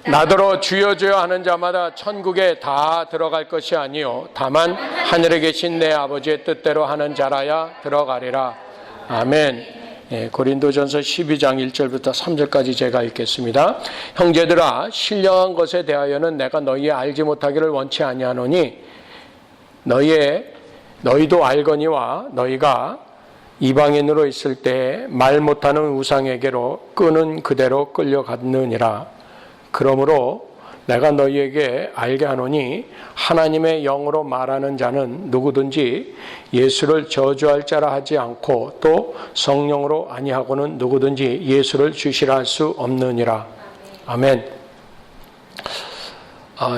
나더러 주여 주여 하는 자마다 천국에 다 들어갈 것이 아니요 다만 하늘에 계신 내 아버지의 뜻대로 하는 자라야 들어가리라. 아멘. 고린도전서 12장 1절부터 3절까지 제가 읽겠습니다. 형제들아, 신령한 것에 대하여는 내가 너희의 알지 못하기를 원치 아니하노니 너희도 알거니와 너희가 이방인으로 있을 때 말 못하는 우상에게로 끄는 그대로 끌려갔느니라. 그러므로 내가 너희에게 알게 하노니 하나님의 영으로 말하는 자는 누구든지 예수를 저주할 자라 하지 않고 또 성령으로 아니하고는 누구든지 예수를 주시라 할 수 없느니라. 아멘.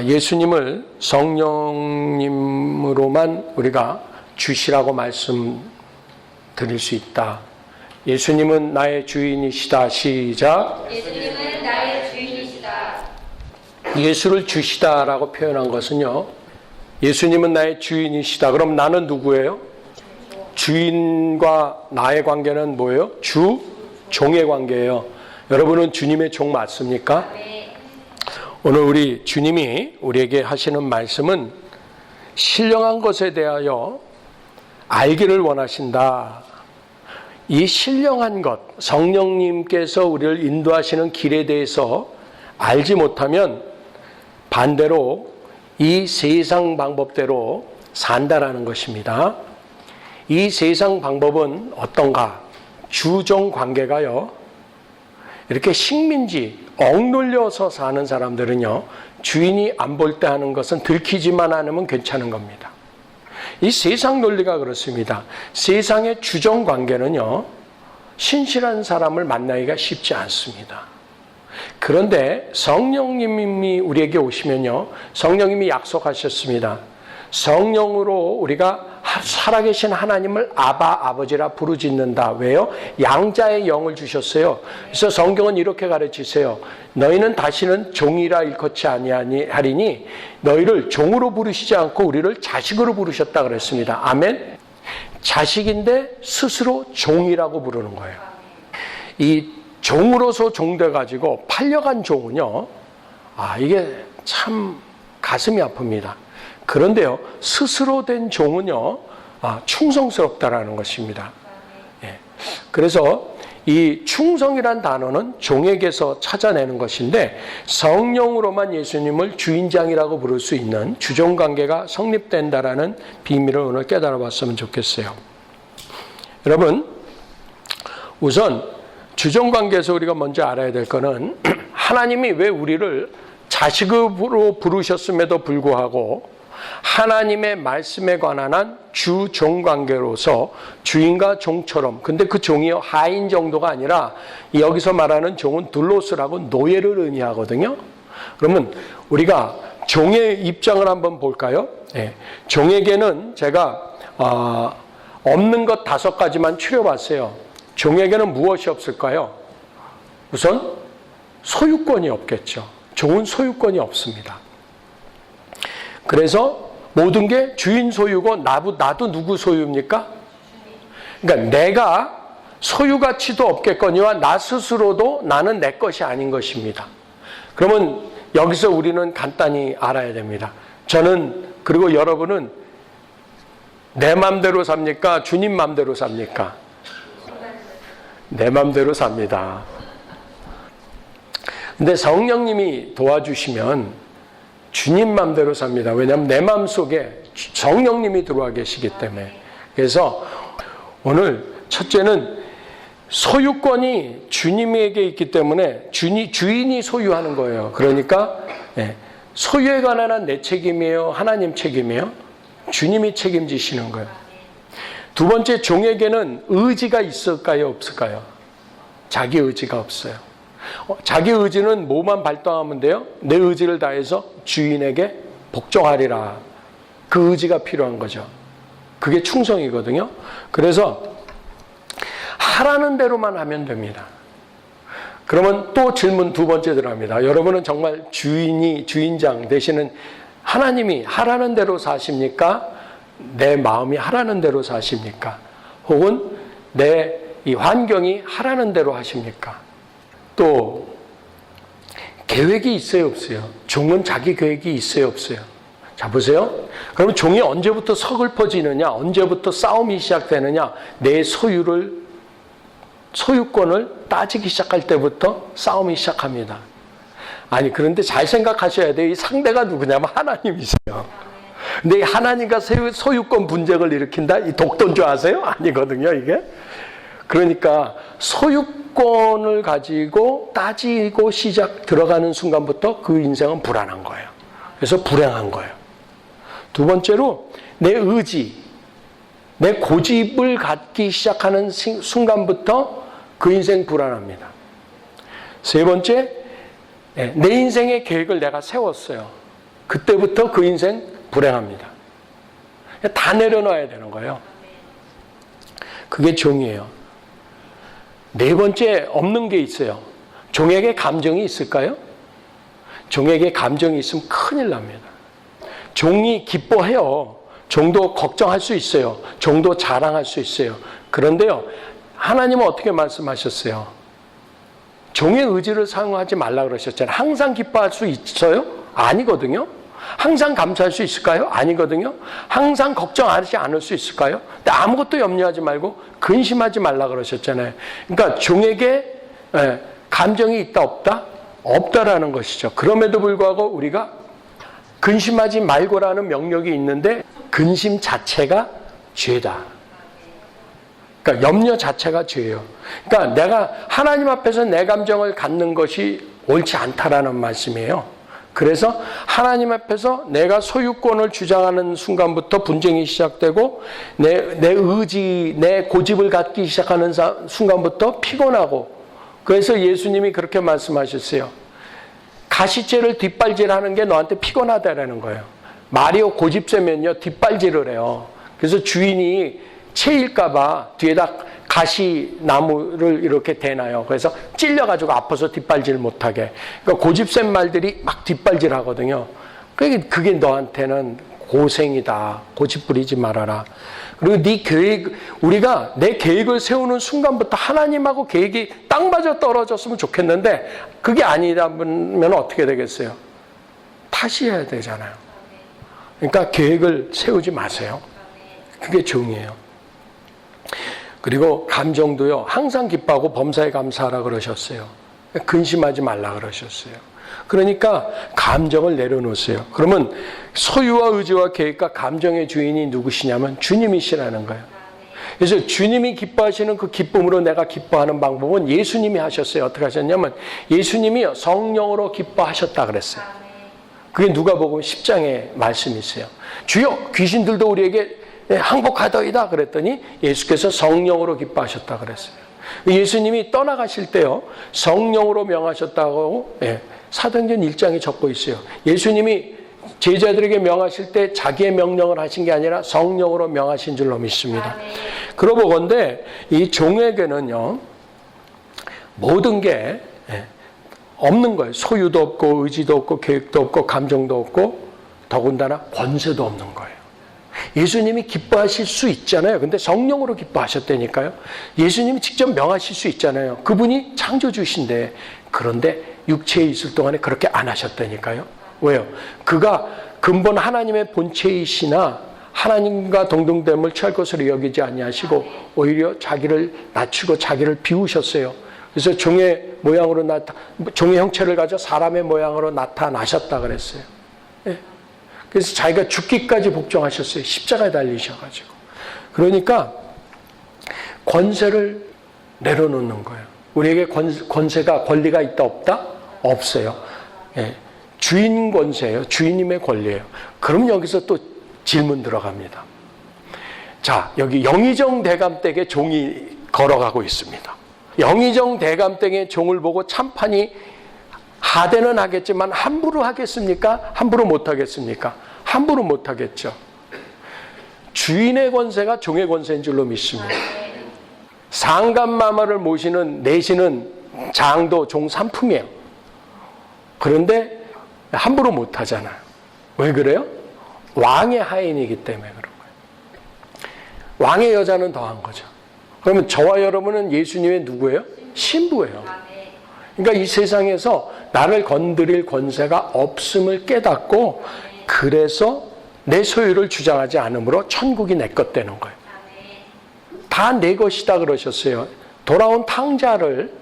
예수님을 성령님으로만 우리가 주시라고 말씀드릴 수 있다. 예수님은 나의 주인이시다. 시작. 예수님은 나의 주인이시다. 예수를 주시다라고 표현한 것은요, 예수님은 나의 주인이시다. 그럼 나는 누구예요? 주인과 나의 관계는 뭐예요? 주, 종의 관계예요. 여러분은 주님의 종 맞습니까? 네. 오늘 우리 주님이 우리에게 하시는 말씀은 신령한 것에 대하여 알기를 원하신다. 이 신령한 것, 성령님께서 우리를 인도하시는 길에 대해서 알지 못하면 반대로 이 세상 방법대로 산다라는 것입니다. 이 세상 방법은 어떤가? 주종 관계가요, 이렇게 식민지, 억눌려서 사는 사람들은요, 주인이 안 볼 때 하는 것은 들키지만 않으면 괜찮은 겁니다. 이 세상 논리가 그렇습니다. 세상의 주종 관계는요, 신실한 사람을 만나기가 쉽지 않습니다. 그런데 성령님이 우리에게 오시면요, 성령님이 약속하셨습니다. 성령으로 우리가 살아계신 하나님을 아바, 아버지라 부르짖는다. 왜요? 양자의 영을 주셨어요. 그래서 성경은 이렇게 가르치세요. 너희는 다시는 종이라 일컫지 아니하리니 너희를 종으로 부르시지 않고 우리를 자식으로 부르셨다 그랬습니다. 아멘. 자식인데 스스로 종이라고 부르는 거예요. 이 종으로서 종돼가지고 팔려간 종은요, 이게 참 가슴이 아픕니다. 그런데요, 스스로 된 종은요, 충성스럽다라는 것입니다. 그래서 이 충성이란 단어는 종에게서 찾아내는 것인데, 성령으로만 예수님을 주인장이라고 부를 수 있는 주종관계가 성립된다라는 비밀을 오늘 깨달아 봤으면 좋겠어요. 여러분, 우선 주종관계에서 우리가 먼저 알아야 될 거는 하나님이 왜 우리를 자식으로 부르셨음에도 불구하고 하나님의 말씀에 관한 한 주종관계로서 주인과 종처럼, 근데 그 종이요, 하인 정도가 아니라 여기서 말하는 종은 둘로스라고 노예를 의미하거든요. 그러면 우리가 종의 입장을 한번 볼까요? 네. 종에게는 제가 없는 것 5가지만 추려봤어요. 종에게는 무엇이 없을까요? 우선 소유권이 없겠죠. 종은 소유권이 없습니다. 그래서 모든 게 주인 소유고 나도 누구 소유입니까? 그러니까 내가 소유 가치도 없겠거니와 나 스스로도 나는 내 것이 아닌 것입니다. 그러면 여기서 우리는 간단히 알아야 됩니다. 저는, 그리고 여러분은 내 맘대로 삽니까? 주님 맘대로 삽니까? 내 맘대로 삽니다. 근데 성령님이 도와주시면 주님 맘대로 삽니다. 왜냐하면 내 마음속에 성령님이 들어와 계시기 때문에. 그래서 오늘 첫째는 소유권이 주님에게 있기 때문에 주인이 소유하는 거예요. 그러니까 소유에 관한 한 내 책임이에요? 하나님 책임이에요? 주님이 책임지시는 거예요. 두 번째, 종에게는 의지가 있을까요? 없을까요? 자기 의지가 없어요. 자기 의지는 뭐만 발동하면 돼요? 내 의지를 다해서 주인에게 복종하리라. 그 의지가 필요한 거죠. 그게 충성이거든요. 그래서 하라는 대로만 하면 됩니다. 그러면 또 질문 두 번째 들어갑니다. 여러분은 정말 주인장 되시는 하나님이 하라는 대로 사십니까? 내 마음이 하라는 대로 사십니까? 혹은 내 이 환경이 하라는 대로 하십니까? 또 계획이 있어요, 없어요? 종은 자기 계획이 있어요, 없어요? 자, 보세요. 그러면 종이 언제부터 서글퍼지느냐, 언제부터 싸움이 시작되느냐, 내 소유권을 따지기 시작할 때부터 싸움이 시작합니다. 아니, 그런데 잘 생각하셔야 돼요. 이 상대가 누구냐면 하나님이세요. 근데 이 하나님과 소유권 분쟁을 일으킨다? 이 독도인 줄 아세요? 아니거든요, 이게. 그러니까 소유권을 가지고 따지고 들어가는 순간부터 그 인생은 불안한 거예요. 그래서 불행한 거예요. 두 번째로 내 의지, 내 고집을 갖기 시작하는 순간부터 그 인생 불안합니다. 세 번째, 내 인생의 계획을 내가 세웠어요. 그때부터 그 인생 불행합니다. 다 내려놔야 되는 거예요. 그게 종이에요. 네 번째, 없는 게 있어요. 종에게 감정이 있을까요? 종에게 감정이 있으면 큰일 납니다. 종이 기뻐해요. 종도 걱정할 수 있어요. 종도 자랑할 수 있어요. 그런데요, 하나님은 어떻게 말씀하셨어요? 종의 의지를 사용하지 말라 그러셨잖아요. 항상 기뻐할 수 있어요? 아니거든요. 항상 감사할 수 있을까요? 아니거든요. 항상 걱정하지 않을 수 있을까요? 근데 아무것도 염려하지 말고 근심하지 말라 그러셨잖아요. 그러니까 종에게 감정이 있다 없다? 없다라는 것이죠. 그럼에도 불구하고 우리가 근심하지 말고라는 명령이 있는데 근심 자체가 죄다. 그러니까 염려 자체가 죄예요. 그러니까 내가 하나님 앞에서 내 감정을 갖는 것이 옳지 않다라는 말씀이에요. 그래서 하나님 앞에서 내가 소유권을 주장하는 순간부터 분쟁이 시작되고 내 의지, 내 고집을 갖기 시작하는 순간부터 피곤하고, 그래서 예수님이 그렇게 말씀하셨어요. 가시째를 뒷발질하는 게 너한테 피곤하다라는 거예요. 마리오 고집세면요 뒷발질을 해요. 그래서 주인이 채일까봐 뒤에다 가시나무를 이렇게 대놔요. 그래서 찔려가지고 아파서 뒷발질 못하게. 그러니까 고집센 말들이 막 뒷발질 하거든요. 그게 너한테는 고생이다. 고집 부리지 말아라. 그리고 네 계획, 우리가 내 계획을 세우는 순간부터 하나님하고 계획이 딱 맞아 떨어졌으면 좋겠는데 그게 아니라면 어떻게 되겠어요? 다시 해야 되잖아요. 그러니까 계획을 세우지 마세요. 그게 종이에요. 그리고 감정도요, 항상 기뻐하고 범사에 감사하라 그러셨어요. 근심하지 말라 그러셨어요. 그러니까 감정을 내려놓으세요. 그러면 소유와 의지와 계획과 감정의 주인이 누구시냐면 주님이시라는 거예요. 그래서 주님이 기뻐하시는 그 기쁨으로 내가 기뻐하는 방법은 예수님이 하셨어요. 어떻게 하셨냐면 예수님이 성령으로 기뻐하셨다 그랬어요. 그게 누가복음 10장에 말씀이 있어요. 주여 귀신들도 우리에게 항복하더이다 그랬더니 예수께서 성령으로 기뻐하셨다 그랬어요. 예수님이 떠나가실 때요 성령으로 명하셨다고 사도행전 1장에 적고 있어요. 예수님이 제자들에게 명하실 때 자기의 명령을 하신 게 아니라 성령으로 명하신 줄로 믿습니다. 그러고 보건대 이 종에게는요 모든 게 없는 거예요. 소유도 없고 의지도 없고 계획도 없고 감정도 없고 더군다나 권세도 없는 거예요. 예수님이 기뻐하실 수 있잖아요. 근데 성령으로 기뻐하셨다니까요. 예수님이 직접 명하실 수 있잖아요. 그분이 창조주신데 그런데 육체에 있을 동안에 그렇게 안 하셨다니까요. 왜요? 그가 근본 하나님의 본체이시나 하나님과 동등됨을 취할 것으로 여기지 아니하시고 오히려 자기를 낮추고 자기를 비우셨어요. 그래서 종의 모양으로 종의 형체를 가져 사람의 모양으로 나타나셨다 그랬어요. 그래서 자기가 죽기까지 복종하셨어요. 십자가에 달리셔가지고. 그러니까 권세를 내려놓는 거예요. 우리에게 권세가 권리가 있다 없다? 없어요. 주인 권세예요. 주인님의 권리예요. 그럼 여기서 또 질문 들어갑니다. 자, 여기 영의정 대감댁에 종이 걸어가고 있습니다. 영의정 대감댁의 종을 보고 참판이 하대는 하겠지만 함부로 하겠습니까? 함부로 못 하겠습니까? 함부로 못 하겠죠. 주인의 권세가 종의 권세인 줄로 믿습니다. 상감마마를 내시는 장도 종 3품이에요. 그런데 함부로 못 하잖아요. 왜 그래요? 왕의 하인이기 때문에 그런 거예요. 왕의 여자는 더한 거죠. 그러면 저와 여러분은 예수님의 누구예요? 신부예요. 그러니까 이 세상에서 나를 건드릴 권세가 없음을 깨닫고 그래서 내 소유를 주장하지 않으므로 천국이 내 것 되는 거예요. 다 내 것이다 그러셨어요. 돌아온 탕자를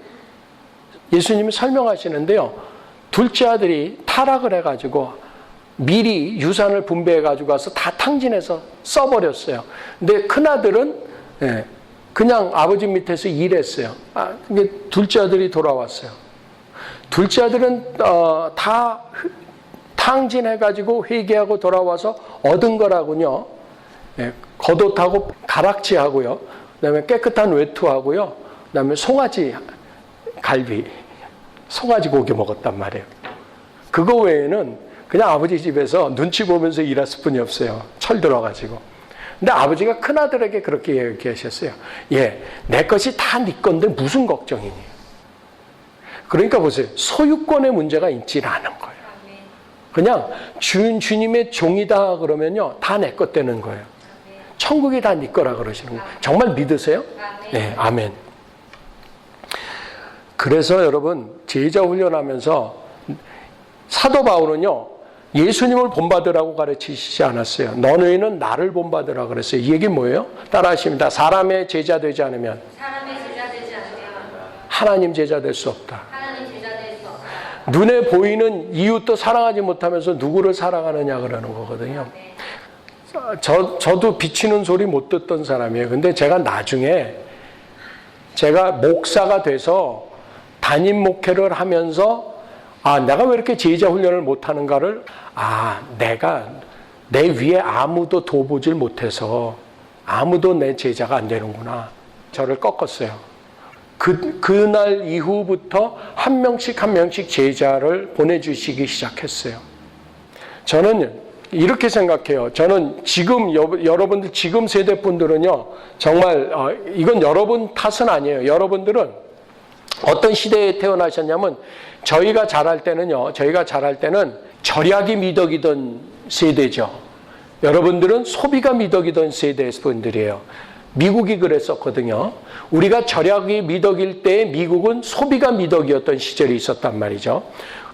예수님이 설명하시는데요. 둘째 아들이 타락을 해가지고 미리 유산을 분배해가지고 가서 다 탕진해서 써버렸어요. 근데 큰아들은 그냥 아버지 밑에서 일했어요. 근데 둘째 아들이 돌아왔어요. 둘째 아들은 다 탕진해가지고 회개하고 돌아와서 얻은 거라군요. 겉옷하고 가락지하고요. 그다음에 깨끗한 외투하고요. 그다음에 송아지 갈비, 송아지 고기 먹었단 말이에요. 그거 외에는 그냥 아버지 집에서 눈치 보면서 일했을 뿐이 없어요. 철 들어가지고. 근데 아버지가 큰아들에게 그렇게 얘기하셨어요. 내 것이 다 네 건데 무슨 걱정이니? 그러니까 보세요. 소유권의 문제가 있지 않은 거예요. 그냥 주님의 종이다 그러면요. 다 내 것 되는 거예요. 천국이 다 네 거라 그러시는 거예요. 정말 믿으세요? 네, 아멘. 그래서 여러분 제자 훈련하면서 사도 바울은요. 예수님을 본받으라고 가르치시지 않았어요. 너희는 나를 본받으라고 그랬어요. 이 얘기 뭐예요? 따라하십니다. 사람의 제자 되지 않으면 하나님 제자 될 수 없다. 눈에 보이는 이웃도 사랑하지 못하면서 누구를 사랑하느냐 그러는 거거든요. 저도 비치는 소리 못 듣던 사람이에요. 근데 제가 나중에 제가 목사가 돼서 담임 목회를 하면서 내가 왜 이렇게 제자 훈련을 못하는가를 내가 내 위에 아무도 도보질 못해서 아무도 내 제자가 안 되는구나. 저를 꺾었어요. 그날 이후부터 한 명씩 제자를 보내주시기 시작했어요. 저는 이렇게 생각해요. 저는 지금 여러분들 지금 세대 분들은요. 정말 이건 여러분 탓은 아니에요. 여러분들은 어떤 시대에 태어나셨냐면 저희가 자랄 때는 절약이 미덕이던 세대죠. 여러분들은 소비가 미덕이던 세대 분들이에요. 미국이 그랬었거든요. 우리가 절약이 미덕일 때 미국은 소비가 미덕이었던 시절이 있었단 말이죠.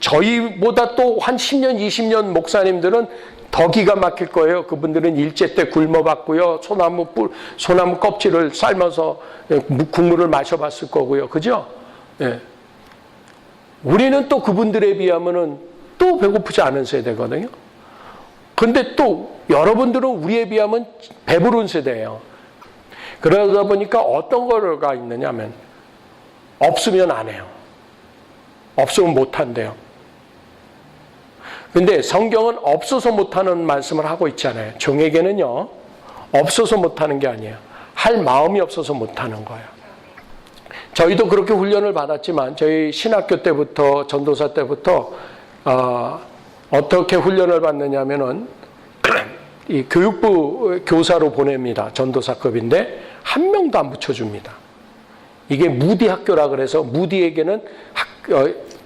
저희보다 또 한 10년, 20년 목사님들은 더 기가 막힐 거예요. 그분들은 일제 때 굶어봤고요. 소나무 껍질을 삶아서 국물을 마셔봤을 거고요. 그죠? 예. 우리는 또 그분들에 비하면은 또 배고프지 않은 세대거든요. 근데 또 여러분들은 우리에 비하면 배부른 세대예요. 그러다 보니까 어떤 거가 있느냐면 없으면 안 해요. 없으면 못 한대요. 근데 성경은 없어서 못하는 말씀을 하고 있잖아요. 종에게는요. 없어서 못하는 게 아니에요. 할 마음이 없어서 못하는 거예요. 저희도 그렇게 훈련을 받았지만 저희 신학교 때부터 전도사 때부터 어떻게 훈련을 받느냐면은 이 교육부 교사로 보냅니다. 전도사급인데 한 명도 안 붙여줍니다. 이게 무디 학교라 그래서 무디에게는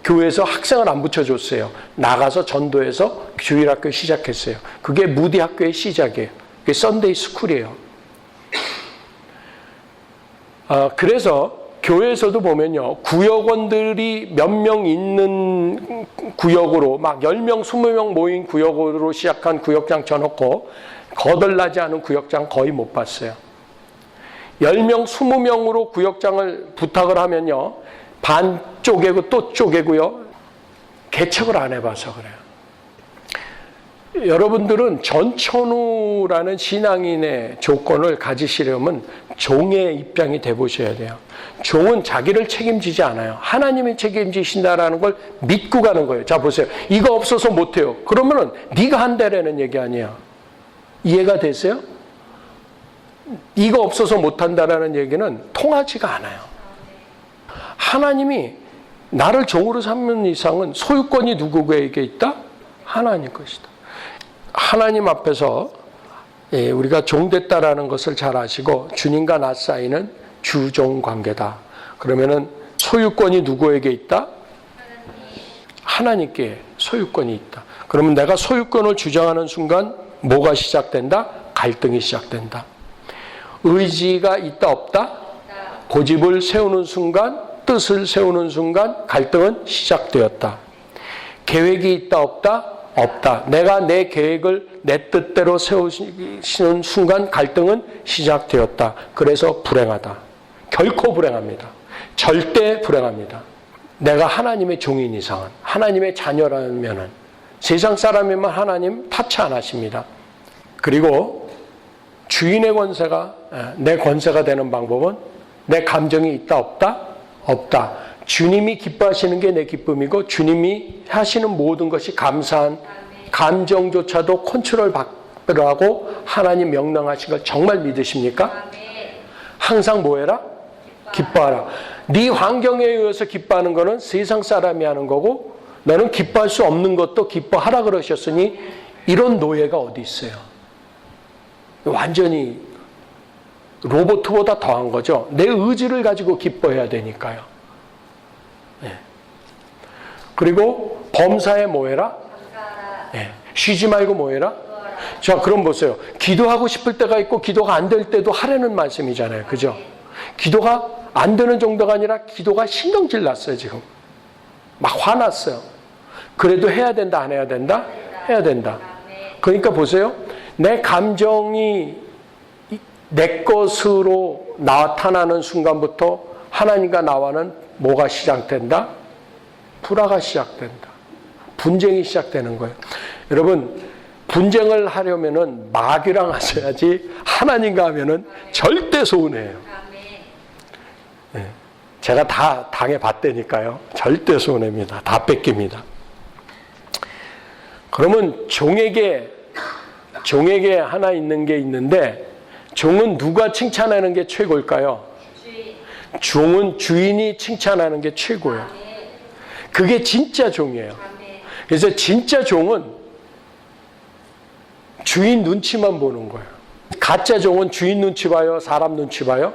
교회에서 학생을 안 붙여줬어요. 나가서 전도해서 주일학교 시작했어요. 그게 무디 학교의 시작이에요. 그게 썬데이 스쿨이에요. 그래서 교회에서도 보면요. 구역원들이 몇 명 있는 구역으로 막 10명, 20명 모인 구역으로 시작한 구역장 쳐놓고 거덜나지 않은 구역장 거의 못 봤어요. 10명, 20명으로 구역장을 부탁을 하면요. 반 쪼개고 또 쪼개고요. 개척을 안 해봐서 그래요. 여러분들은 전천후라는 신앙인의 조건을 가지시려면 종의 입장이 돼보셔야 돼요. 종은 자기를 책임지지 않아요. 하나님이 책임지신다라는 걸 믿고 가는 거예요. 자 보세요. 이거 없어서 못해요. 그러면은 네가 한다라는 얘기 아니야. 이해가 되세요? 이거 없어서 못한다라는 얘기는 통하지가 않아요. 하나님이 나를 종으로 삼는 이상은 소유권이 누구에게 있다? 하나님 것이다. 하나님 앞에서 우리가 종됐다라는 것을 잘 아시고 주님과 나 사이는 주종 관계다. 그러면은 소유권이 누구에게 있다? 하나님께 소유권이 있다. 그러면 내가 소유권을 주장하는 순간 뭐가 시작된다? 갈등이 시작된다. 의지가 있다 없다? 고집을 세우는 순간 뜻을 세우는 순간 갈등은 시작되었다. 계획이 있다 없다? 없다. 내가 내 계획을 내 뜻대로 세우시는 순간 갈등은 시작되었다. 그래서 불행하다. 결코 불행합니다. 절대 불행합니다. 내가 하나님의 종인 이상은, 하나님의 자녀라면 세상 사람이면 하나님 타치 안 하십니다. 그리고 주인의 권세가 내 권세가 되는 방법은 내 감정이 있다 없다? 없다. 주님이 기뻐하시는 게 내 기쁨이고 주님이 하시는 모든 것이 감사한 감정조차도 컨트롤 받으라고 하나님 명령하신 걸 정말 믿으십니까? 항상 뭐 해라? 기뻐하라. 네 환경에 의해서 기뻐하는 거는 세상 사람이 하는 거고 너는 기뻐할 수 없는 것도 기뻐하라 그러셨으니 이런 노예가 어디 있어요? 완전히 로봇보다 더한 거죠. 내 의지를 가지고 기뻐해야 되니까요. 네. 그리고 범사에 뭐 해라? 네. 쉬지 말고 뭐 해라? 자, 그럼 보세요. 기도하고 싶을 때가 있고 기도가 안 될 때도 하라는 말씀이잖아요. 그죠? 기도가 안 되는 정도가 아니라 기도가 신경질 났어요, 지금. 막 화났어요. 그래도 해야 된다, 안 해야 된다? 해야 된다. 그러니까 보세요. 내 감정이 내 것으로 나타나는 순간부터 하나님과 나와는 뭐가 시작된다? 불화가 시작된다. 분쟁이 시작되는 거예요. 여러분, 분쟁을 하려면은 마귀랑 하셔야지 하나님과 하면은 절대 소원해요. 네. 제가 다 당해봤다니까요. 절대 손해입니다. 다 뺏깁니다. 그러면 종에게 하나 있는 게 있는데 종은 누가 칭찬하는 게 최고일까요? 종은 주인이 칭찬하는 게 최고예요. 그게 진짜 종이에요. 그래서 진짜 종은 주인 눈치만 보는 거예요. 가짜 종은 주인 눈치 봐요? 사람 눈치 봐요?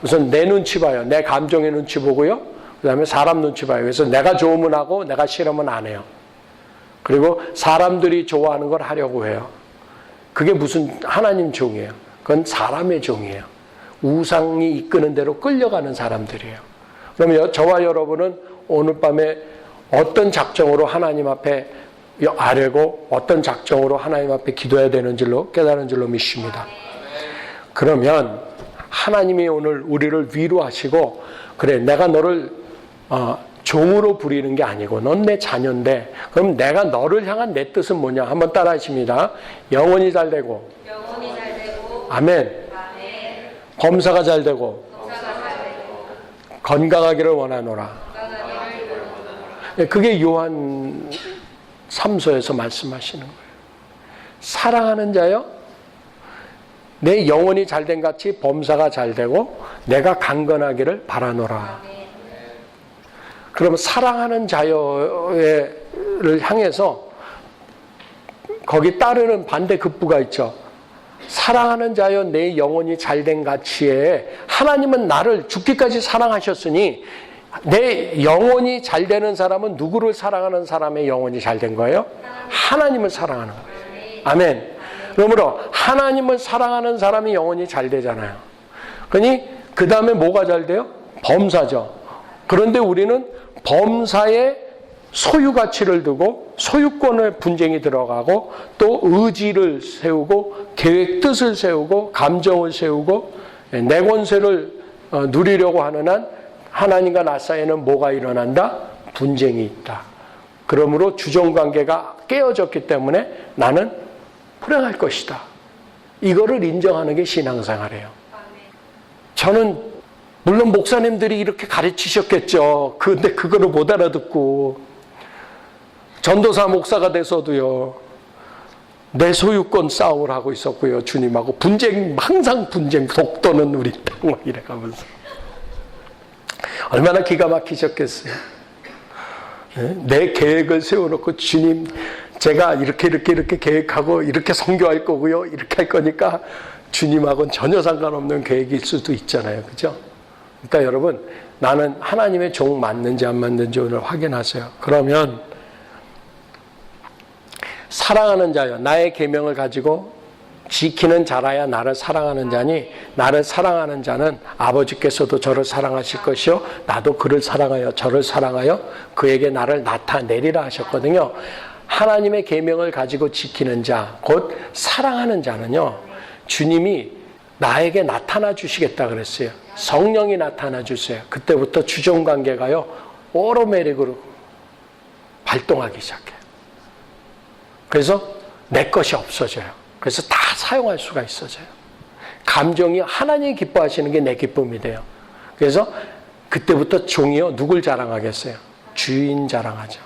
우선 내 눈치 봐요. 내 감정의 눈치 보고요. 그 다음에 사람 눈치 봐요. 그래서 내가 좋으면 하고 내가 싫으면 안 해요. 그리고 사람들이 좋아하는 걸 하려고 해요. 그게 무슨 하나님 종이에요. 그건 사람의 종이에요. 우상이 이끄는 대로 끌려가는 사람들이에요. 그러면 저와 여러분은 오늘 밤에 어떤 작정으로 하나님 앞에 아뢰고 어떤 작정으로 하나님 앞에 기도해야 되는 줄로 깨달은 줄로 믿습니다. 그러면 하나님이 오늘 우리를 위로하시고 그래 내가 너를 종으로 부리는 게 아니고 넌 내 자녀인데 그럼 내가 너를 향한 내 뜻은 뭐냐 한번 따라 하십니다. 영혼이 잘 되고 아멘. 범사가 잘 되고 건강하기를 원하노라. 그게 요한 3서에서 말씀하시는 거예요. 사랑하는 자요 내 영혼이 잘된 같이 범사가 잘 되고 내가 강건하기를 바라노라. 그럼 사랑하는 자여를 향해서 거기 따르는 반대 급부가 있죠. 사랑하는 자여 내 영혼이 잘된 가치에 하나님은 나를 죽기까지 사랑하셨으니 내 영혼이 잘되는 사람은 누구를 사랑하는 사람의 영혼이 잘된 거예요? 하나님을 사랑하는 거예요. 아멘. 그러므로 하나님을 사랑하는 사람이 영혼이 잘 되잖아요. 그러니 그 다음에 뭐가 잘 돼요? 범사죠. 그런데 우리는 범사에 소유 가치를 두고 소유권의 분쟁이 들어가고 또 의지를 세우고 계획 뜻을 세우고 감정을 세우고 내 권세를 누리려고 하는 한 하나님과 나 사이에는 뭐가 일어난다? 분쟁이 있다. 그러므로 주종관계가 깨어졌기 때문에 나는 불행할 것이다. 이거를 인정하는 게 신앙생활이에요. 저는 물론 목사님들이 이렇게 가르치셨겠죠. 그런데 그거를 못 알아듣고 전도사 목사가 돼서도요. 내 소유권 싸움을 하고 있었고요. 주님하고 분쟁 항상 분쟁 독도는 우리 땅 이래가면서 얼마나 기가 막히셨겠어요. 내 계획을 세워놓고 주님 제가 이렇게 계획하고 이렇게 선교할 거고요. 이렇게 할 거니까 주님하고는 전혀 상관없는 계획일 수도 있잖아요. 그죠? 그러니까 여러분 나는 하나님의 종 맞는지 안 맞는지 오늘 확인하세요. 그러면 사랑하는 자여 나의 계명을 가지고 지키는 자라야 나를 사랑하는 자니 나를 사랑하는 자는 아버지께서도 저를 사랑하실 것이요 나도 그를 사랑하여 저를 사랑하여 그에게 나를 나타내리라 하셨거든요. 하나님의 계명을 가지고 지키는 자, 곧 사랑하는 자는요, 주님이 나에게 나타나 주시겠다 그랬어요. 성령이 나타나 주세요. 그때부터 주종관계가요 오로메릭으로 발동하기 시작해요. 그래서 내 것이 없어져요. 그래서 다 사용할 수가 있어져요. 감정이 하나님이 기뻐하시는 게 내 기쁨이 돼요. 그래서 그때부터 종이요 누굴 자랑하겠어요? 주인 자랑하죠.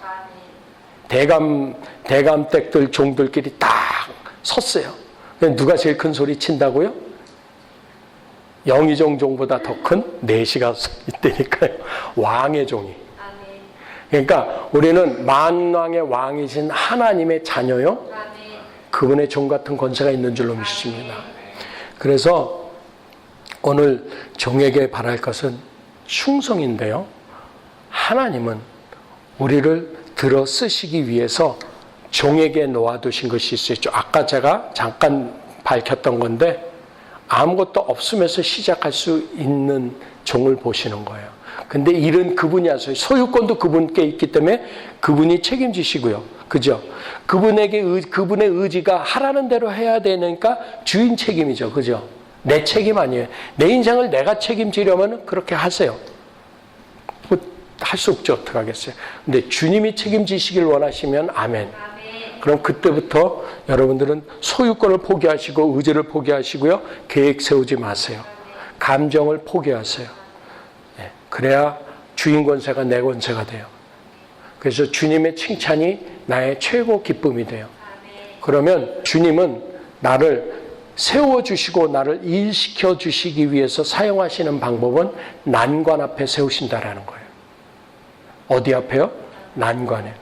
대감댁들 종들끼리 딱 섰어요. 누가 제일 큰 소리 친다고요? 영의정 종보다 더 큰 내시가 있다니까요. 왕의 종이. 그러니까 우리는 만왕의 왕이신 하나님의 자녀요. 그분의 종 같은 권세가 있는 줄로 믿습니다. 그래서 오늘 종에게 바랄 것은 충성인데요. 하나님은 우리를 들어 쓰시기 위해서 종에게 놓아두신 것이 있어요. 아까 제가 잠깐 밝혔던 건데 아무것도 없으면서 시작할 수 있는 종을 보시는 거예요. 근데 일은 그분이 하세요. 소유권도 그분께 있기 때문에 그분이 책임지시고요. 그죠? 그분의 의지가 하라는 대로 해야 되니까 주인 책임이죠. 그죠? 내 책임 아니에요. 내 인생을 내가 책임지려면 그렇게 하세요. 할 수 없죠. 어떡하겠어요. 근데 주님이 책임지시길 원하시면 아멘. 그럼 그때부터 여러분들은 소유권을 포기하시고 의지를 포기하시고요. 계획 세우지 마세요. 감정을 포기하세요. 그래야 주인 권세가 내 권세가 돼요. 그래서 주님의 칭찬이 나의 최고 기쁨이 돼요. 그러면 주님은 나를 세워주시고 나를 일시켜 주시기 위해서 사용하시는 방법은 난관 앞에 세우신다라는 거예요. 어디 앞에요? 난관에.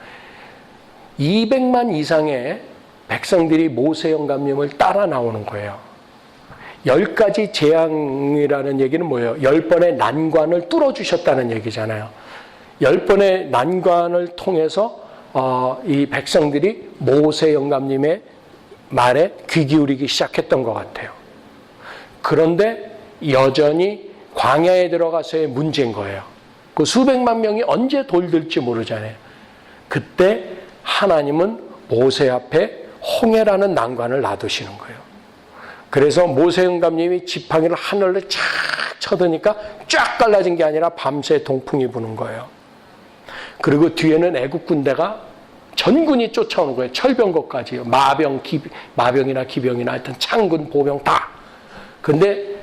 200만 이상의 백성들이 모세 영감님을 따라 나오는 거예요. 10가지 재앙이라는 얘기는 뭐예요? 10번의 난관을 뚫어주셨다는 얘기잖아요. 10번의 난관을 통해서 이 백성들이 모세 영감님의 말에 귀 기울이기 시작했던 것 같아요. 그런데 여전히 광야에 들어가서의 문제인 거예요. 그 수백만 명이 언제 돌들지 모르잖아요. 그때 하나님은 모세 앞에 홍해라는 난관을 놔두시는 거예요. 그래서 모세 영감님이 지팡이를 하늘로 쫙 쳐드니까 쫙 갈라진 게 아니라 밤새 동풍이 부는 거예요. 그리고 뒤에는 애국 군대가 전군이 쫓아오는 거예요. 철병거까지요. 마병이나 기병이나 하여튼 창군, 보병 다. 근데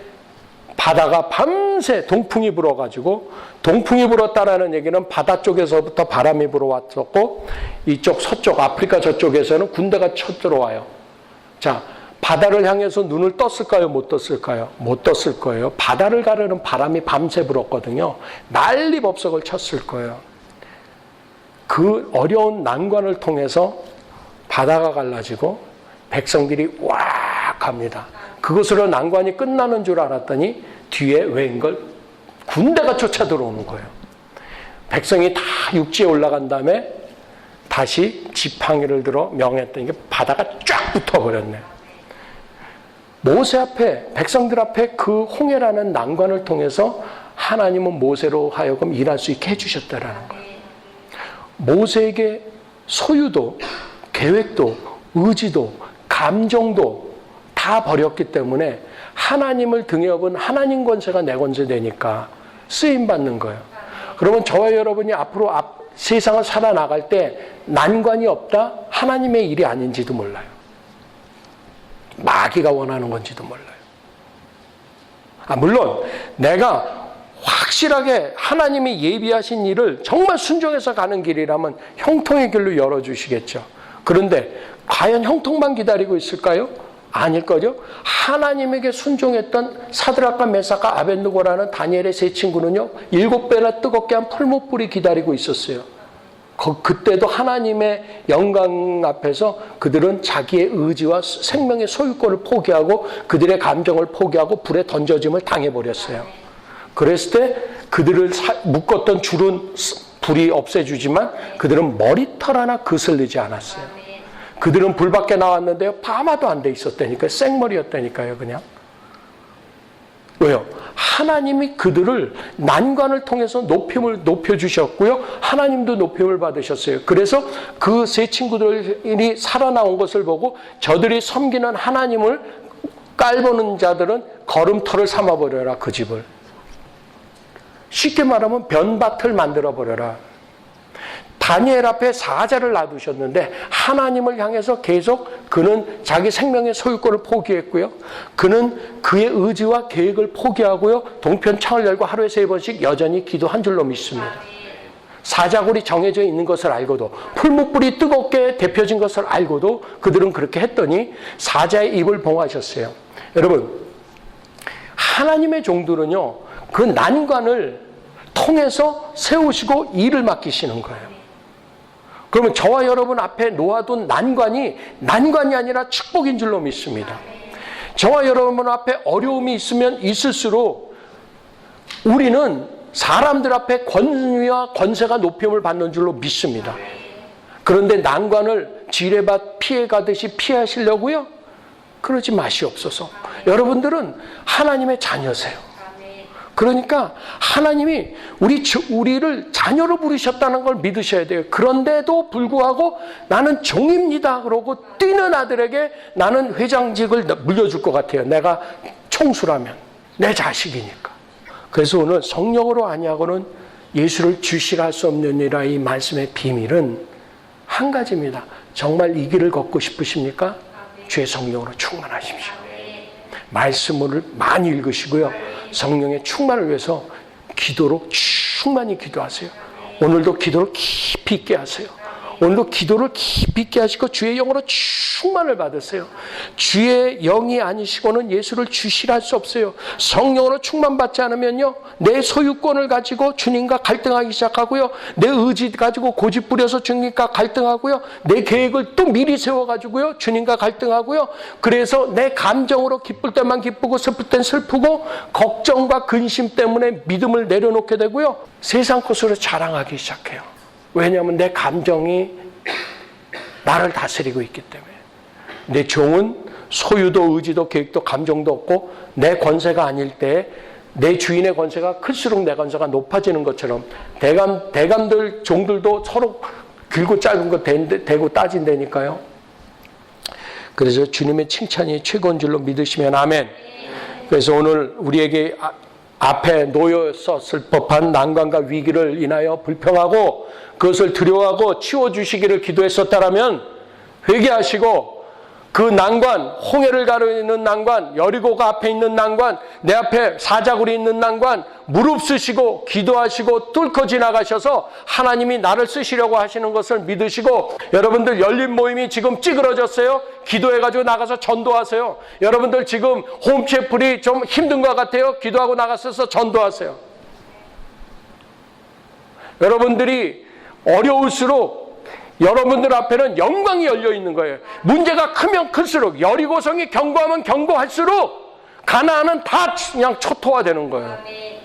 바다가 밤새 동풍이 불어가지고, 동풍이 불었다라는 얘기는 바다 쪽에서부터 바람이 불어왔었고 이쪽 서쪽 아프리카 저쪽에서는 군대가 쳐들어와요. 자, 바다를 향해서 눈을 떴을까요? 못 떴을까요? 못 떴을 거예요. 바다를 가르는 바람이 밤새 불었거든요. 난리법석을 쳤을 거예요. 그 어려운 난관을 통해서 바다가 갈라지고 백성들이 왁 합니다. 그것으로 난관이 끝나는 줄 알았더니 뒤에 웬걸 군대가 쫓아 들어오는 거예요. 백성이 다 육지에 올라간 다음에 다시 지팡이를 들어 명했더니 바다가 쫙 붙어버렸네요. 모세 앞에, 백성들 앞에 그 홍해라는 난관을 통해서 하나님은 모세로 하여금 일할 수 있게 해주셨다라는 거예요. 모세에게 소유도, 계획도, 의지도, 감정도 다 버렸기 때문에 하나님을 등에 업은 하나님 권세가 내 권세 되니까 쓰임받는 거예요. 그러면 저와 여러분이 앞으로 세상을 살아나갈 때 난관이 없다? 하나님의 일이 아닌지도 몰라요. 마귀가 원하는 건지도 몰라요. 물론 내가 확실하게 하나님이 예비하신 일을 정말 순종해서 가는 길이라면 형통의 길로 열어주시겠죠. 그런데 과연 형통만 기다리고 있을까요? 아닐 거죠. 하나님에게 순종했던 사드락과 메삭과 아벳느고라는 다니엘의 세 친구는요, 7배나 뜨겁게 한 풀무불이 기다리고 있었어요. 그때도 하나님의 영광 앞에서 그들은 자기의 의지와 생명의 소유권을 포기하고 그들의 감정을 포기하고 불에 던져짐을 당해버렸어요. 그랬을 때 그들을 묶었던 줄은 불이 없애주지만 그들은 머리털 하나 그슬리지 않았어요. 그들은 불 밖에 나왔는데요. 파마도 안 돼 있었다니까요. 생머리였다니까요. 그냥. 왜요? 하나님이 그들을 난관을 통해서 높여주셨고요. 하나님도 높임을 받으셨어요. 그래서 그 세 친구들이 살아나온 것을 보고 저들이 섬기는 하나님을 깔보는 자들은 걸음터를 삼아버려라. 그 집을. 쉽게 말하면 변밭을 만들어버려라. 다니엘 앞에 사자를 놔두셨는데 하나님을 향해서 계속 그는 자기 생명의 소유권을 포기했고요. 그는 그의 의지와 계획을 포기하고요. 동편 창을 열고 하루에 3번씩 여전히 기도한 줄로 믿습니다. 사자굴이 정해져 있는 것을 알고도 풀무불이 뜨겁게 데펴진 것을 알고도 그들은 그렇게 했더니 사자의 입을 봉하셨어요. 여러분, 하나님의 종들은요. 그 난관을 통해서 세우시고 일을 맡기시는 거예요. 그러면 저와 여러분 앞에 놓아둔 난관이 아니라 축복인 줄로 믿습니다. 저와 여러분 앞에 어려움이 있으면 있을수록 우리는 사람들 앞에 권위와 권세가 높임을 받는 줄로 믿습니다. 그런데 난관을 지뢰밭 피해가듯이 피하시려고요? 그러지 마시옵소서. 여러분들은 하나님의 자녀세요. 그러니까 하나님이 우리를 자녀로 부르셨다는 걸 믿으셔야 돼요. 그런데도 불구하고 나는 종입니다. 그러고 뛰는 아들에게 나는 회장직을 물려줄 것 같아요. 내가 총수라면. 내 자식이니까. 그래서 오늘 성령으로 아니하고는 예수를 주시라 할 수 없느니라 이 말씀의 비밀은 한 가지입니다. 정말 이 길을 걷고 싶으십니까? 주의 성령으로 충만하십시오. 말씀을 많이 읽으시고요. 성령의 충만을 위해서 기도로 충만히 기도하세요. 오늘도 기도를 깊이 있게 하세요. 오늘도 기도를 깊이 있게 하시고 주의 영으로 충만을 받으세요. 주의 영이 아니시고는 예수를 주시라 할 수 없어요. 성령으로 충만받지 않으면요. 내 소유권을 가지고 주님과 갈등하기 시작하고요. 내 의지 가지고 고집 부려서 주님과 갈등하고요. 내 계획을 또 미리 세워가지고요. 주님과 갈등하고요. 그래서 내 감정으로 기쁠 때만 기쁘고 슬플 땐 슬프고 걱정과 근심 때문에 믿음을 내려놓게 되고요. 세상 것으로 자랑하기 시작해요. 왜냐하면 내 감정이 나를 다스리고 있기 때문에. 내 종은 소유도 의지도 계획도 감정도 없고 내 권세가 아닐 때 내 주인의 권세가 클수록 내 권세가 높아지는 것처럼 대감들 종들도 서로 길고 짧은 거 대고 따진다니까요. 그래서 주님의 칭찬이 최고인 줄로 믿으시면 아멘. 그래서 오늘 우리에게 앞에 놓였었을 법한 난관과 위기를 인하여 불평하고 그것을 두려워하고 치워주시기를 기도했었다라면 회개하시고 그 난관, 홍해를 가르는 난관, 여리고가 앞에 있는 난관, 내 앞에 사자굴이 있는 난관 무릎 쓰시고 기도하시고 뚫고 지나가셔서 하나님이 나를 쓰시려고 하시는 것을 믿으시고 여러분들 열린 모임이 지금 찌그러졌어요. 기도해가지고 나가서 전도하세요. 여러분들 지금 홈체플이 좀 힘든 것 같아요. 기도하고 나가셔서 전도하세요. 여러분들이 어려울수록 여러분들 앞에는 영광이 열려 있는 거예요. 문제가 크면 클수록 여리고성이 견고하면 견고할수록 가나안은 다 그냥 초토화되는 거예요.